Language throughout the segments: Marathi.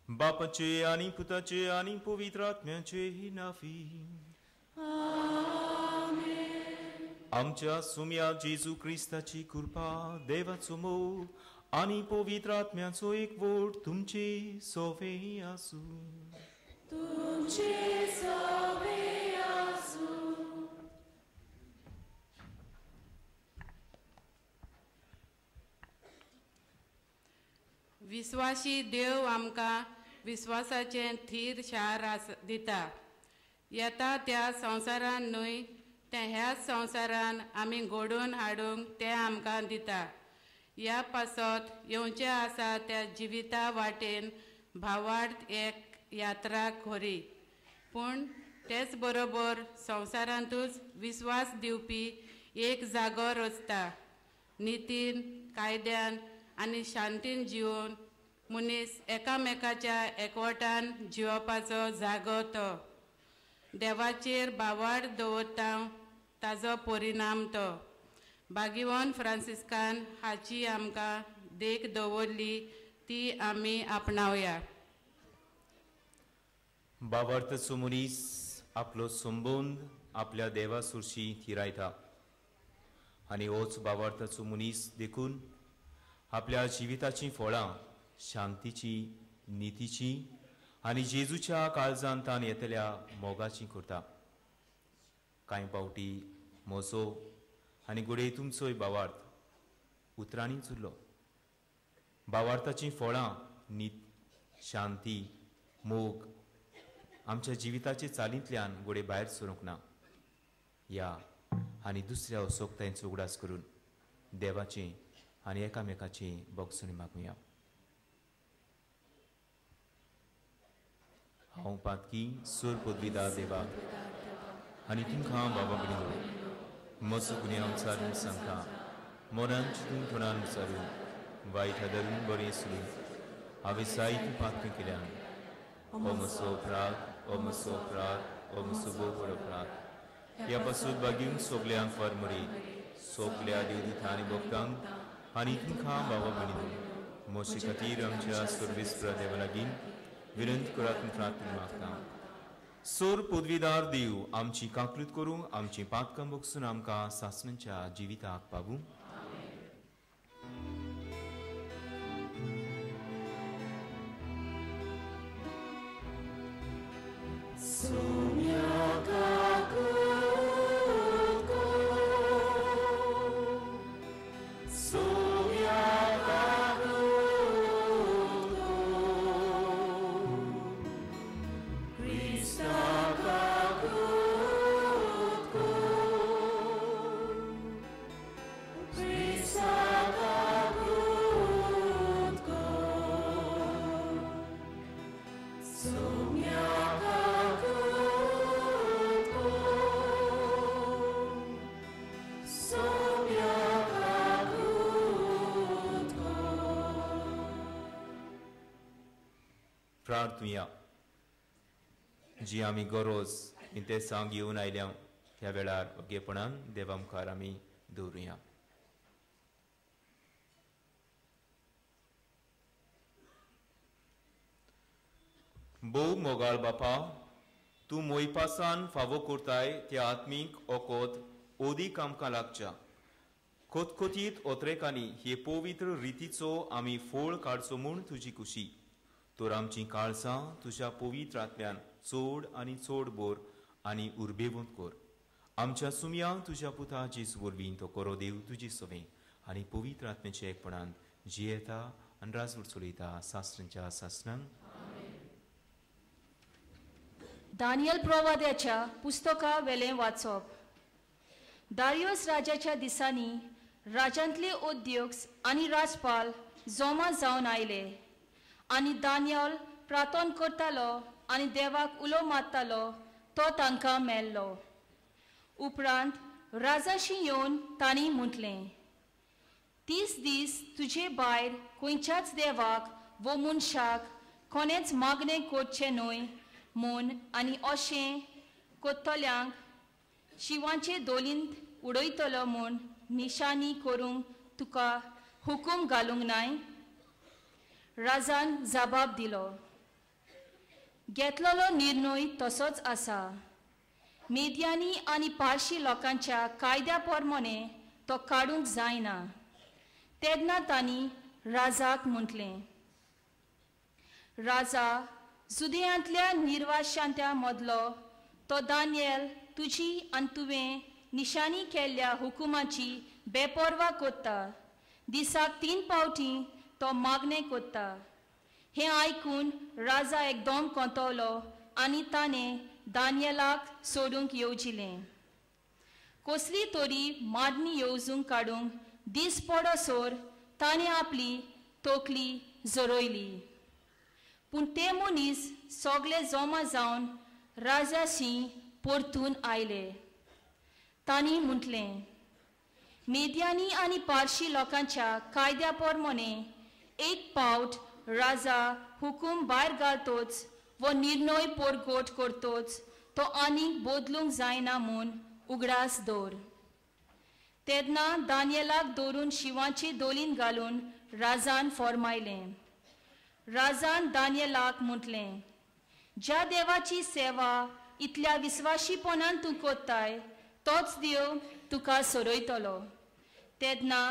बापाचे आणि पुताचे आणि पवित्र आत्म्याचे नावी आमच्या सुम्या जेजू ख्रिस्ताची कृपा देवाचो मोग आणि पवित्र आत्म्याचो एकवट तुमचे सोवे आसू. विश्वासी देव आमकां विश्वासाचें थीर शार दिता. येता त्या संवसारान न्हय त्या ह्याच संवसारान आमी घडोवन हाडूंक ते आमकां दिता. ह्या पासत येवचें आसा त्या जिविता वाटेन भावार्थ एक यात्रा खरी, पूण तेच बरोबर संवसारांतूच विश्वास दिवपी एक जागो रचता. नितीन कायद्यान आनी शांतीन जिवन मनीस एकामेकाच्या एकवटान जिवपाचो जागो तो. देवाचेर भावार्थ दवरता ताजो परिणाम तो. भागिवन फ्रांसिस्कान हाची आमकां देख दवरली ती आमी आपणावया. भावार्थचो मनीस आपलो संबंद आपल्या देवा सुरशी थिरायता आनी होच भावार्थचो मनीस देखून आपल्या जिविताची फळां शांतीची, नितीची आनी जेजूच्या काळजांतान येतल्या मोगाची करता. कांय फावटी म्हजो आनी घडये तुमचोय भावार्थ उतरांनी चुरलो. भावार्थाची फळां शांती, मोग आमच्या जिविताचे चालींतल्यान घडये भायर सरूंक ना. ह्या आनी दुसऱ्या सोक्तांचो उगडास करून देवाचें आनी एकामेकाची बोगसणी मागुया. हांव पातकी सूर पदवीदार देवा आनी तुमकां बाबा भयणीनो म्हजो गुन्यांव विचारून सांगता. मोनान चिंतून तोंडान विचारून वायट हादरून बरें सुरू हांवें जायती पातकी केल्यान हो म्हजो अपराध, हो म्हजो अपराध, हो म्हजो बोड अपराध. ह्या पासून बागींक सोगल्यांक फरमरी सोगल्या देवदूतां आनी भक्तांक आनी तुमकां बाबा भयणीनो म्हजे खातीर आमच्या सर्वेस्परा देवा लागीं विनंती करात प्रार्थना मागता. सोर पदवीदार देव आमची काकलूत करूं आमची पातकां बगसून आमकां सासणांच्या जिविताक पावूं. प्रार्थुया. जी आमी गरज ते सांग येवन आयल्या त्या वेळार ओगेपणान देवा मुखार आमी दवरुया. भोव मोगाळ बापा, तूं मोयपासान फावो करताय त्या आत्मीक ओकोत ओदीक आमकां लागच्या कोतकोतीत ओत्रेकांनी हे पवित्र रितीचो आमी फोळ काडचो म्हूण तुजी कुशी. तर आमची काळजां तुज्या पवित्र आत्म्यान चोड आनी चोड बोर आनी उर्बेवंत कोर. आमच्या सुमयांक तुज्या पुता जेजू वरवीं तो कोरो देव तुजी सोवें आनी पवित्र आत्म्याच्या एकपणान जियेता आनी राजवट चलयता सासऱ्यांच्या सासऱ्यांक. दानियल प्रवाद्याच्या पुस्तका वेलें वाचप. दारियोस राजाच्या दिसांनी राजांतले उद्योग आनी राजपाल जमा जावन आयले आनी दानियल प्रार्थना करतालो आनी देवाक उलो मारतालो तो तांकां मेळ्ळो. उपरांत राजाशी येवन तांणी म्हटलें, 30 दीस तुजे भायर खंयच्याच देवाक वो मनशाक कोणेच मागणें करचें न्हय म्हूण आनी अशें कोत्तल्यांक शिवांचे दोलींत उडयतलो म्हूण निशाणी करूंक तुका हुकूम घालूंक नाय. राजान जबाब दिलो, घेतलेलो निर्णय तसोच आसा. मेदियानी आनी पारशी लोकांच्या कायद्या प्रमाणे तो काडूंक जायना. तेन्ना तांणी राजाक म्हटलें, राजा, जुदेयांतल्या निर्वाशांत्या मदलो तो दानियल तुजी आनी तुवें निशाणी केल्ल्या हुकुमाची बेपर्वा कोत्ता. दिसाक 3 फावटी तो मागणें कोत्ता. हें आयकून राजा एकदम कोंतवलो आनी ताणें दानियलाक सोडूंक येवजिलें. कसली तरी माडणी येवजूंक काडूंक दीस पडोसोर ताणें आपली तोकली जोरोयली. पूण ते मनीस सगळे जमा जावन राजाशी परतून आयले. तांणी म्हटलें, मेदियानी आनी पारशी लोकांच्या कायद्या प्रमाणे एक फावट राजा हुकूम भायर घालतोच वो निर्णय पोरगोट करतोच तो आनीक बदलूंक जायना म्हूण उगडास दवर. तेन्ना दानियलाक दवरून शिवांची दोलीन घालून राजान फर्मायलें. राजान दानियलाक म्हटलें, ज्या देवाची सेवा इतल्या विस्वाशीपणान तूं कोत्ताय तोच देव तुका सोडयतलो. तेन्ना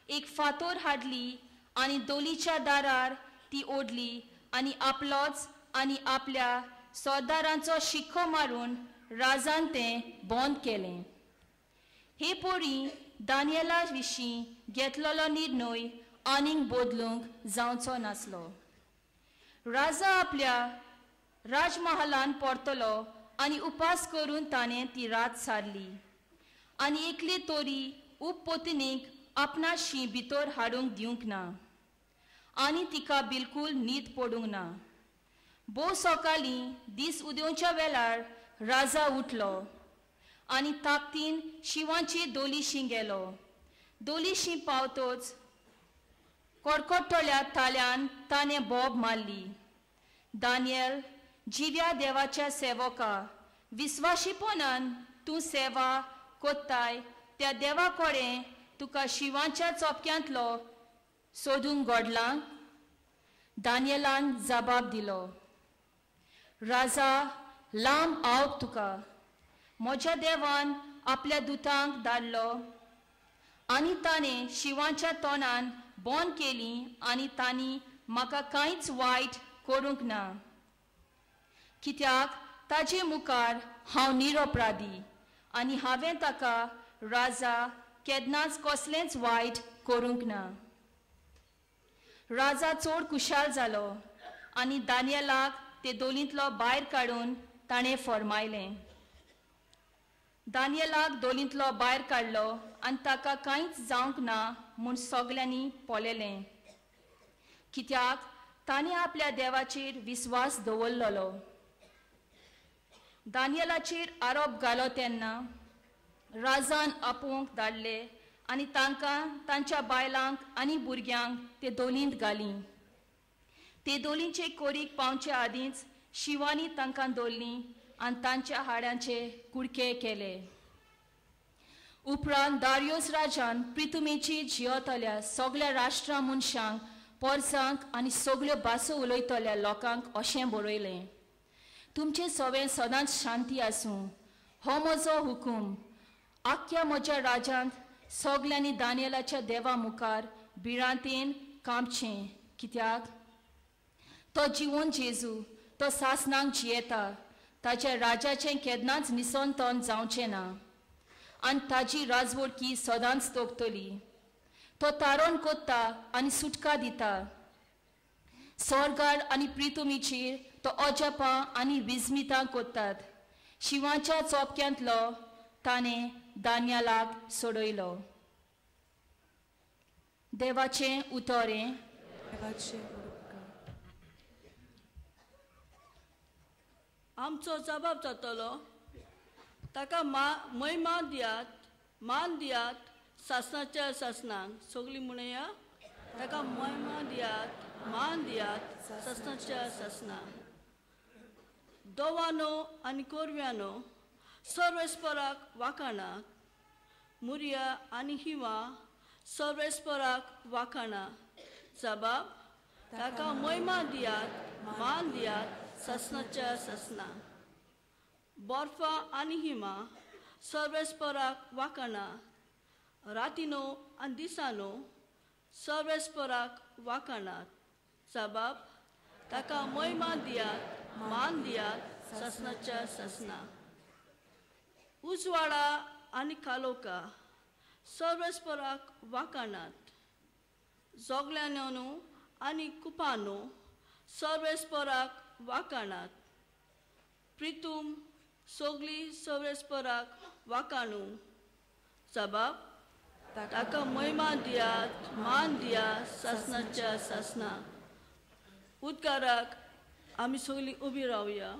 एक फातर हाडली आनी दोलीच्या दारार ती ओडली आनी आपलोच आनी आपल्या सरदारांचो शिक्को मारून राजान तें बंद केलें. हे पोरी दानियला विशीं घेतलेलो निर्णय आनीक बदलूंक जावचो नासलो. राजा आपल्या राजमहालान परतलो आनी उपास करून ताणें ती रात सारली आनी एकले तोरी उपपत्नीक आपणाशी भितर हाडूंक दिवंक ना आनी तिका बिलकूल न्हीद पडूंक ना. भोव सकाळीं दीस उदेवच्या वेळार राजा उठलो आनी ताकतीन शिवांची दोलीशी गेलो. दोलीशी पावतोच कडकडटल्या ताल्यान ताणें बोब मारली. दानियल, जिव्या देवाच्या सेवका, विस्वाशीपणान तूं सेवा कोत्ताय त्या देवा कडेन तुका शिवांच्या चोपक्यांतलो सोदूंक घडलां? दानियलान जबाब दिलो, राजा, लांब आवप तुका. म्हज्या देवान आपल्या दुतांक धाडलो आनी ताणें शिवांच्या तोंडान बंद केली आनी तांणी म्हाका कांयच वायट करूंक ना. कित्याक ताजे मुखार हांव निरपराधी आनी हांवें ताका राजा केन्नाच कसलेंच वायट करूंक ना. राजा चड कुशाल जालो आनी दानियलाक ते दोलींतलो भायर काडून ताणें फर्मायलें. दानियलाक दोलींतलो भायर काडलो आनी ताका कांयच जावंक ना म्हूण सगल्यांनी पळयलें. कित्याक ताणें आपल्या देवाचेर विस्वास दवरलेलो. दानियलाचेर आरोप घालो तेन्ना राजान आपोवंक धाडले आनी तांकां तांच्या बायलांक आनी भुरग्यांक ते दोलींत घाली. ते दोलींचे कोरीक पावचे आदींच शिवांनी तांकां दवरलीं आनी तांच्या हाडांचे कुडके केले. उपरांत दारियोस राजान प्रिथुमेची जियेतल्या सगळ्या राष्ट्रा मनशांक, परसांक आनी सगळ्यो भासो उलयतल्या लोकांक अशें बरयलें, तुमचे सगळें सदांच शांती आसूं. हो म्हजो हुकूम. आख्या म्हज्या राज्यांत सगल्यांनी दानियेलाच्या देवा मुखार भिरांतेन कामचें, कित्याक तो जिवोन जेजू तो सासनांक जियेता, ताच्या राजाचें केन्नाच निसंतन जावचें ना, आनी ताजी राजवडकी सदांच तोपतली. तो तारण कोत्ता आनी सुटका दिता. स्वर्गार आनी प्रितुमीचेर तो अजपां आनी विस्मितां कोत्तात. शिवाच्या चोपक्यांतलो ताणें दानियालाक सोडयलो. देवाचें उतोरें. आमचो जबाब जातलो, ताका महिमा दियात, मान दियात, सासनाच्या सासनांक. सगळीं म्हणया, ताका महिमा दियात, मान दियात, सासनाच्या सासनांक. दोवानो आनी कोरव्यानो, सर्वेस्पराक वाखाणात. मुरिया आनी हिवा सर्वेस्पराक वाखाणात. जबाब, ताका महिमा दियात, मान दियात, सासनाच्या सासनांक. बर्फा आनी हिमा सर्वेस्पराक वाखाणात. रातिनो आनी दिसानो सर्वेस्पराक वाखाणात. जबाब, ताका महिमा दियात, मान दियात, सासनाच्या सासनांक. उजवाडा आनी कालोका सर्वेस्पराक वाखाणात. जोगल्यानो आनी कुपानो सर्वेस्पराक वाखाणात. प्रितूम सगळीं सर्वेस्पराक वाखाणू. जबाब, ताका महिमा दियात, मान दियात, सासनाच्या सासनांक. उद्गाराक आमी सगळीं उबी रावया.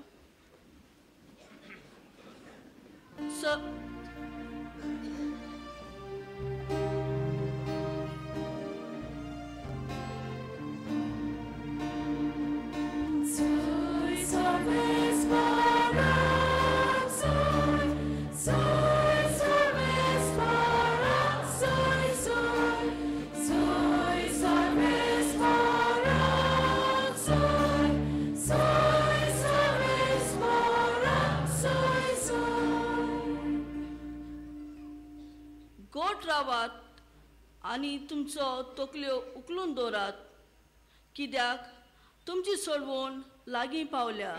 गोट रावात आनी तुमचो तकल्यो उखलून दवरात, कित्याक तुमची सोडवण लागीं पावल्या.